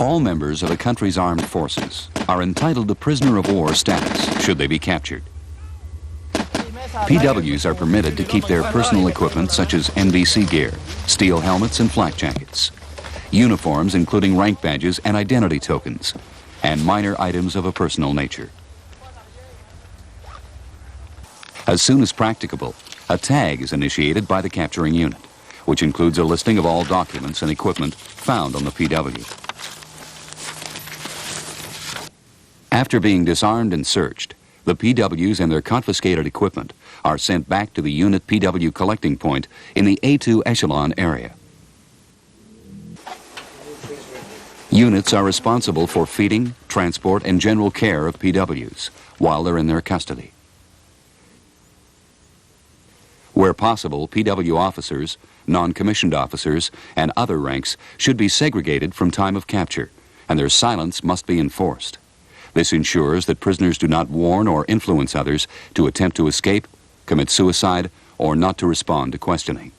All members of a country's armed forces are entitled to prisoner of war status should they be captured. PWs are permitted to keep their personal equipment such as NBC gear, steel helmets and flak jackets, uniforms including rank badges and identity tokens, and minor items of a personal nature. As soon as practicable, a tag is initiated by the capturing unit, which includes a listing of all documents and equipment found on the PW. After being disarmed and searched, the PWs and their confiscated equipment are sent back to the unit PW collecting point in the A2 echelon area. Units are responsible for feeding, transport, and general care of PWs while they're in their custody. Where possible, PW officers, non-commissioned officers, and other ranks should be segregated from time of capture, and their silence must be enforced. This ensures that prisoners do not warn or influence others to attempt to escape, commit suicide, or not to respond to questioning.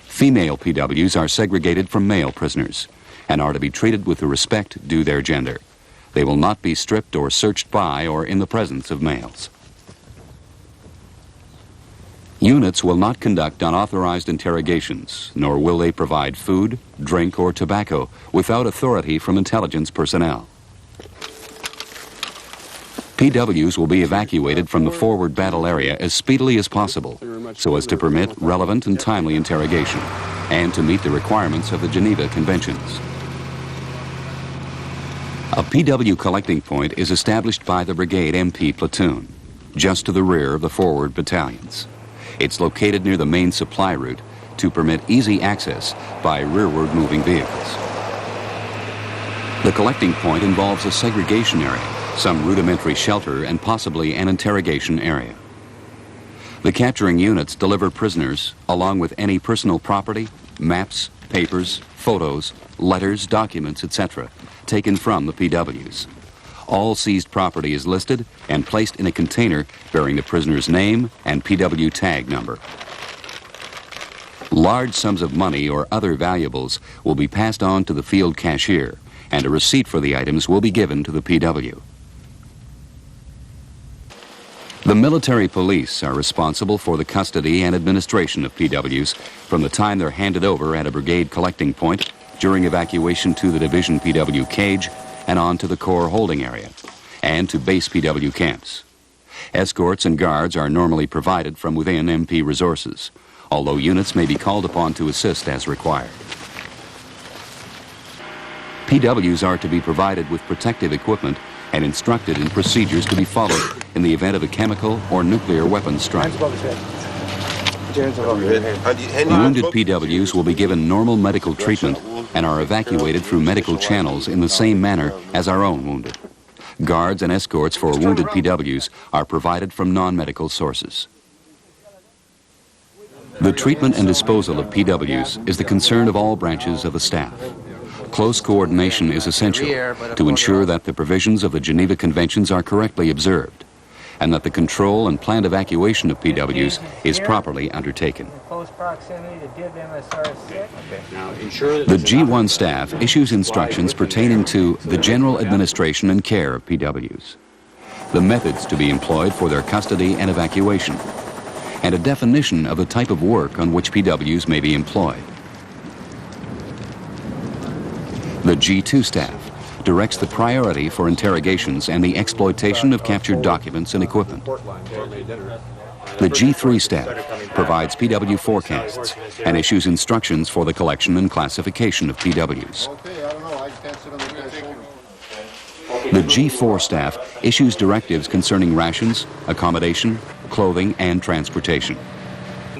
Female PWs are segregated from male prisoners and are to be treated with the respect due their gender. They will not be stripped or searched by or in the presence of males. Units will not conduct unauthorized interrogations, nor will they provide food, drink, or tobacco without authority from intelligence personnel. PWs will be evacuated from the forward battle area as speedily as possible so as to permit relevant and timely interrogation and to meet the requirements of the Geneva Conventions. A PW collecting point is established by the Brigade MP platoon, just to the rear of the forward battalions. It's located near the main supply route to permit easy access by rearward moving vehicles. The collecting point involves a segregation area, some rudimentary shelter, and possibly an interrogation area. The capturing units deliver prisoners along with any personal property, maps, papers, photos, letters, documents, etc., taken from the PWs. All seized property is listed and placed in a container bearing the prisoner's name and PW tag number. Large sums of money or other valuables will be passed on to the field cashier, and a receipt for the items will be given to the PW. The military police are responsible for the custody and administration of PWs from the time they're handed over at a brigade collecting point, during evacuation to the division PW cage, and on to the Corps holding area, and to base PW camps. Escorts and guards are normally provided from within MP resources, although units may be called upon to assist as required. PWs are to be provided with protective equipment and instructed in procedures to be followed in the event of a chemical or nuclear weapons strike. Wounded PWs will be given normal medical treatment and are evacuated through medical channels in the same manner as our own wounded. Guards and escorts for wounded PWs are provided from non-medical sources. The treatment and disposal of PWs is the concern of all branches of the staff. Close coordination is essential to ensure that the provisions of the Geneva Conventions are correctly observed, and that the control and planned evacuation of PWs is properly undertaken. The G1 staff issues instructions pertaining to the general administration and care of PWs, the methods to be employed for their custody and evacuation, and a definition of the type of work on which PWs may be employed. The G2 staff directs the priority for interrogations and the exploitation of captured documents and equipment. The G3 staff provides PW forecasts and issues instructions for the collection and classification of PWs. The G4 staff issues directives concerning rations, accommodation, clothing, and transportation.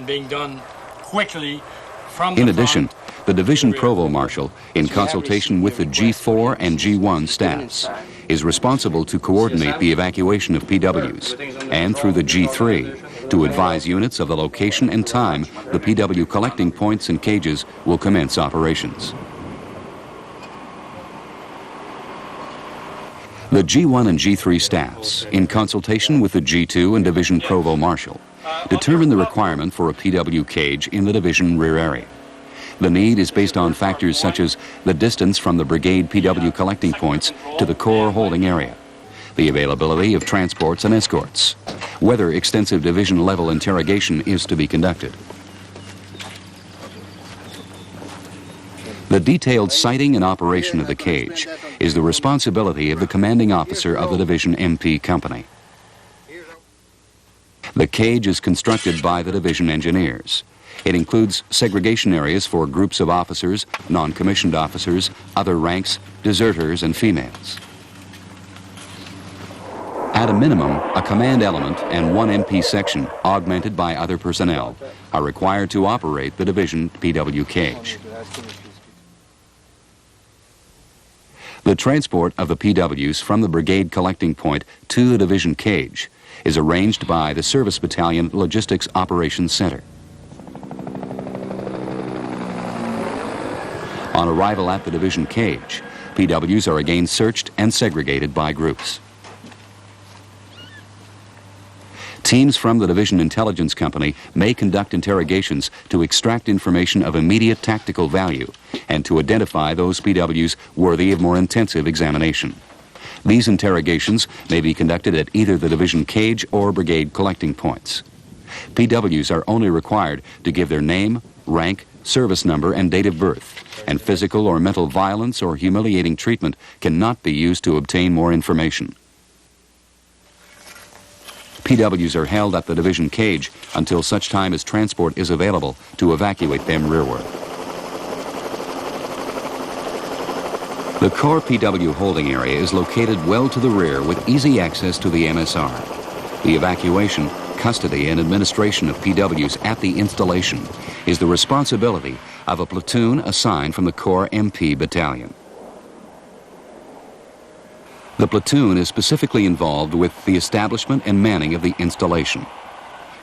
Being done quickly from in addition, the Division Provost Marshal, in consultation with the G4 and G1 staffs, is responsible to coordinate the evacuation of PWs, and through the G3, to advise units of the location and time the PW collecting points and cages will commence operations. The G1 and G3 staffs, in consultation with the G2 and Division Provost Marshal, determine the requirement for a PW cage in the division rear area. The need is based on factors such as the distance from the brigade PW collecting points to the Corps holding area, the availability of transports and escorts, whether extensive division-level interrogation is to be conducted. The detailed siting and operation of the cage is the responsibility of the commanding officer of the division MP company. The cage is constructed by the division engineers. It includes segregation areas for groups of officers, non-commissioned officers, other ranks, deserters, and females. At a minimum, a command element and one MP section, augmented by other personnel, are required to operate the division PW cage. The transport of the PWs from the brigade collecting point to the division cage is arranged by the Service Battalion Logistics Operations Center. On arrival at the division cage, PWs are again searched and segregated by groups. Teams from the Division Intelligence Company may conduct interrogations to extract information of immediate tactical value and to identify those PWs worthy of more intensive examination. These interrogations may be conducted at either the division cage or brigade collecting points. PWs are only required to give their name, rank, service number, and date of birth, and physical or mental violence or humiliating treatment cannot be used to obtain more information. PWs are held at the division cage until such time as transport is available to evacuate them rearward. The Corps PW holding area is located well to the rear with easy access to the MSR. The evacuation, custody, and administration of PWs at the installation is the responsibility of a platoon assigned from the Corps MP Battalion. The platoon is specifically involved with the establishment and manning of the installation,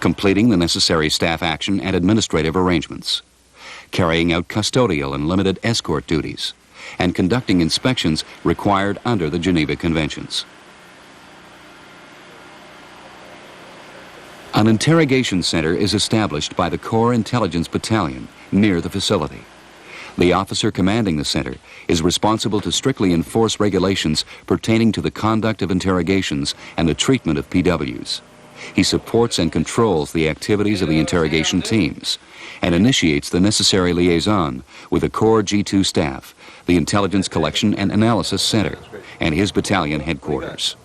completing the necessary staff action and administrative arrangements, carrying out custodial and limited escort duties, and conducting inspections required under the Geneva Conventions. An interrogation center is established by the Corps Intelligence Battalion near the facility. The officer commanding the center is responsible to strictly enforce regulations pertaining to the conduct of interrogations and the treatment of PWs. He supports and controls the activities of the interrogation teams and initiates the necessary liaison with the Corps G2 staff, the Intelligence Collection and Analysis Center, and his battalion headquarters.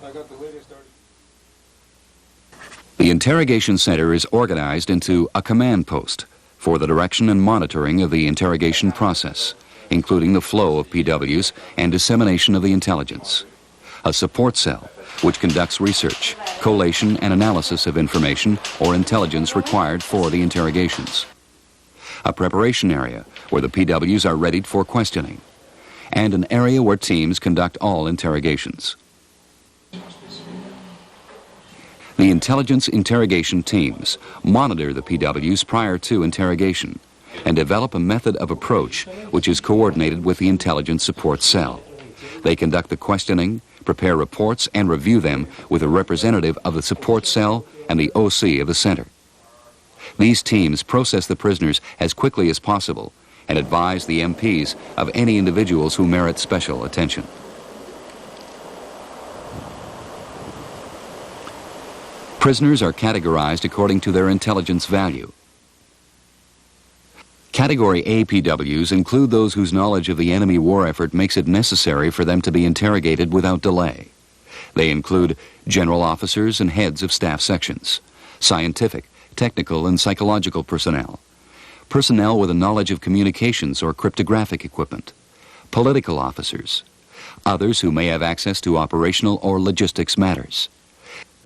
The interrogation center is organized into a command post for the direction and monitoring of the interrogation process, including the flow of PWs and dissemination of the intelligence. A support cell, which conducts research, collation, and analysis of information or intelligence required for the interrogations. A preparation area, where the PWs are readied for questioning. And an area where teams conduct all interrogations. The intelligence interrogation teams monitor the PWs prior to interrogation and develop a method of approach which is coordinated with the intelligence support cell. They conduct the questioning, prepare reports, and review them with a representative of the support cell and the OC of the center. These teams process the prisoners as quickly as possible and advise the MPs of any individuals who merit special attention. Prisoners are categorized according to their intelligence value. Category A PWs include those whose knowledge of the enemy war effort makes it necessary for them to be interrogated without delay. They include general officers and heads of staff sections, scientific, technical, and psychological personnel, personnel with a knowledge of communications or cryptographic equipment, political officers, others who may have access to operational or logistics matters,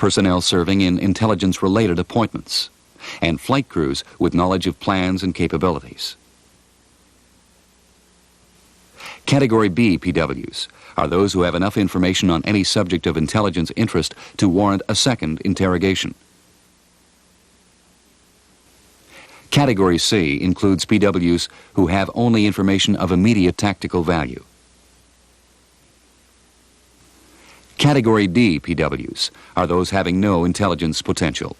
personnel serving in intelligence-related appointments, and flight crews with knowledge of plans and capabilities. Category B PWs are those who have enough information on any subject of intelligence interest to warrant a second interrogation. Category C includes PWs who have only information of immediate tactical value. Category D PWs are those having no intelligence potential.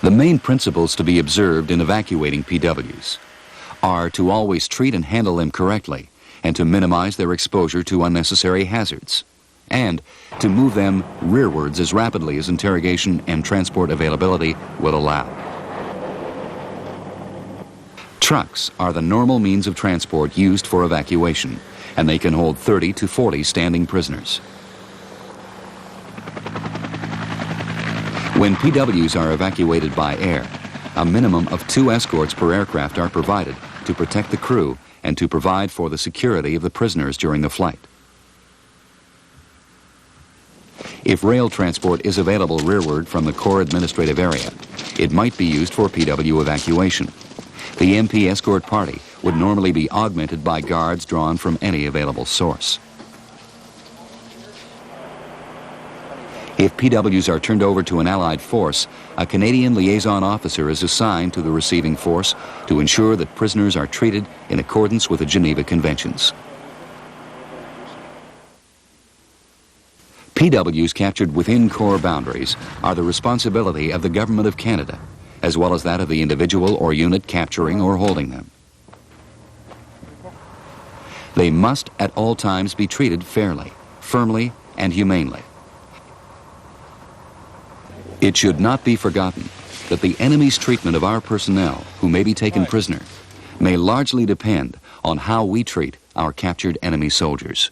The main principles to be observed in evacuating POWs are to always treat and handle them correctly and to minimize their exposure to unnecessary hazards, and to move them rearwards as rapidly as interrogation and transport availability will allow. Trucks are the normal means of transport used for evacuation, and they can hold 30 to 40 standing prisoners. When POWs are evacuated by air, a minimum of 2 escorts per aircraft are provided to protect the crew and to provide for the security of the prisoners during the flight. If rail transport is available rearward from the core administrative area, it might be used for POW evacuation. The MP escort party would normally be augmented by guards drawn from any available source. If POWs are turned over to an Allied force, a Canadian liaison officer is assigned to the receiving force to ensure that prisoners are treated in accordance with the Geneva Conventions. POWs captured within core boundaries are the responsibility of the Government of Canada, as well as that of the individual or unit capturing or holding them. They must at all times be treated fairly, firmly, and humanely. It should not be forgotten that the enemy's treatment of our personnel who may be taken prisoner may largely depend on how we treat our captured enemy soldiers.